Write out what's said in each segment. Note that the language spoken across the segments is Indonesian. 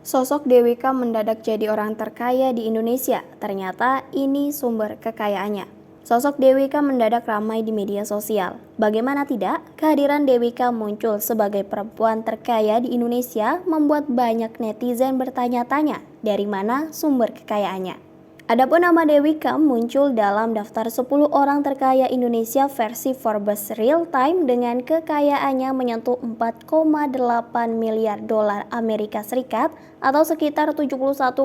Sosok Dewika mendadak jadi orang terkaya di Indonesia. Ternyata ini sumber kekayaannya. Sosok Dewika mendadak ramai di media sosial. Bagaimana tidak, kehadiran Dewika muncul sebagai perempuan terkaya di Indonesia membuat banyak netizen bertanya-tanya dari mana sumber kekayaannya. Adapun nama Dewika muncul dalam daftar 10 orang terkaya Indonesia versi Forbes Real Time dengan kekayaannya menyentuh 4,8 miliar dolar Amerika Serikat atau sekitar 71,52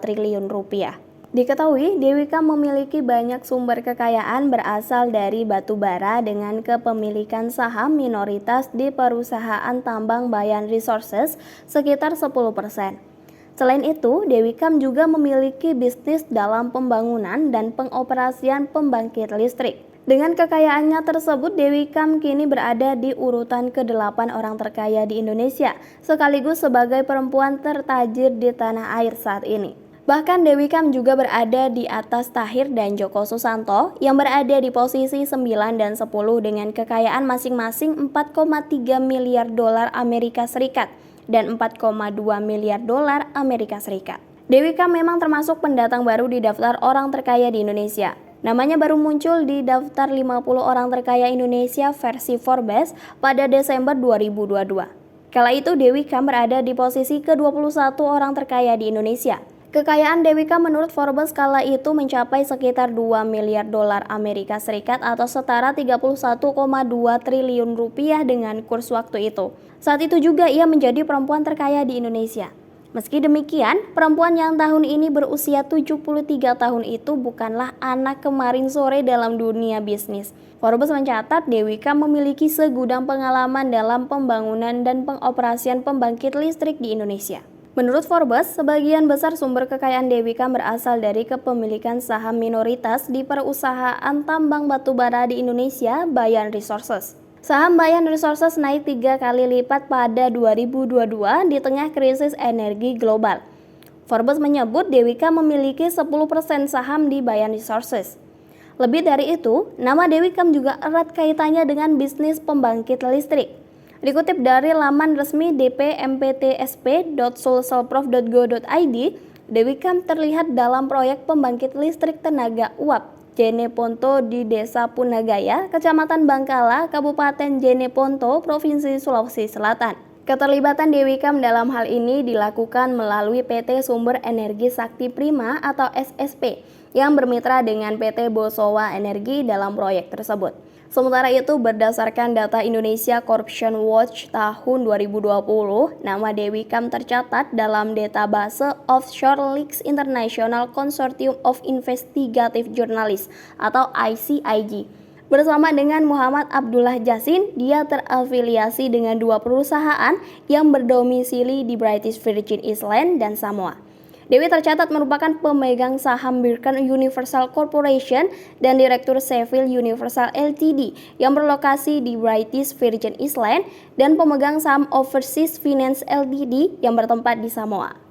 triliun rupiah. Diketahui, Dewika memiliki banyak sumber kekayaan berasal dari batu bara dengan kepemilikan saham minoritas di perusahaan tambang Bayan Resources sekitar 10%. Selain itu, Dewika juga memiliki bisnis dalam pembangunan dan pengoperasian pembangkit listrik. Dengan kekayaannya tersebut, Dewika kini berada di urutan ke-8 orang terkaya di Indonesia, sekaligus sebagai perempuan tertajir di tanah air saat ini. Bahkan Dewika juga berada di atas Tahir dan Joko Susanto yang berada di posisi 9 dan 10 dengan kekayaan masing-masing 4,3 miliar dolar Amerika Serikat dan 4,2 miliar dolar Amerika Serikat. Dewika memang termasuk pendatang baru di daftar orang terkaya di Indonesia. Namanya baru muncul di daftar 50 orang terkaya Indonesia versi Forbes pada Desember 2022. Kala itu Dewika berada di posisi ke-21 orang terkaya di Indonesia. Kekayaan Dewika menurut Forbes kala itu mencapai sekitar 2 miliar dolar Amerika Serikat atau setara 31,2 triliun rupiah dengan kurs waktu itu. Saat itu juga ia menjadi perempuan terkaya di Indonesia. Meski demikian, perempuan yang tahun ini berusia 73 tahun itu bukanlah anak kemarin sore dalam dunia bisnis. Forbes mencatat Dewika memiliki segudang pengalaman dalam pembangunan dan pengoperasian pembangkit listrik di Indonesia. Menurut Forbes, sebagian besar sumber kekayaan Dewika berasal dari kepemilikan saham minoritas di perusahaan tambang batubara di Indonesia, Bayan Resources. Saham Bayan Resources naik 3 kali lipat pada 2022 di tengah krisis energi global. Forbes menyebut Dewika memiliki 10% saham di Bayan Resources. Lebih dari itu, nama Dewika juga erat kaitannya dengan bisnis pembangkit listrik. Dikutip dari laman resmi dpmptsp.sulselprof.go.id, Dewika terlihat dalam proyek pembangkit listrik tenaga uap Jeneponto di Desa Punagaya, Kecamatan Bangkala, Kabupaten Jeneponto, Provinsi Sulawesi Selatan. Keterlibatan Dewika dalam hal ini dilakukan melalui PT Sumber Energi Sakti Prima atau SSP yang bermitra dengan PT Bosowa Energi dalam proyek tersebut. Sementara itu, berdasarkan data Indonesia Corruption Watch tahun 2020, nama Dewika tercatat dalam database Offshore Leaks International Consortium of Investigative Journalists atau ICIJ. Bersama dengan Muhammad Abdullah Jassin, dia terafiliasi dengan 2 perusahaan yang berdomisili di British Virgin Islands dan Samoa. Dewi tercatat merupakan pemegang saham Beacon Universal Corporation dan Direktur Sheffield Universal Ltd yang berlokasi di British Virgin Islands dan pemegang saham Overseas Finance Ltd yang bertempat di Samoa.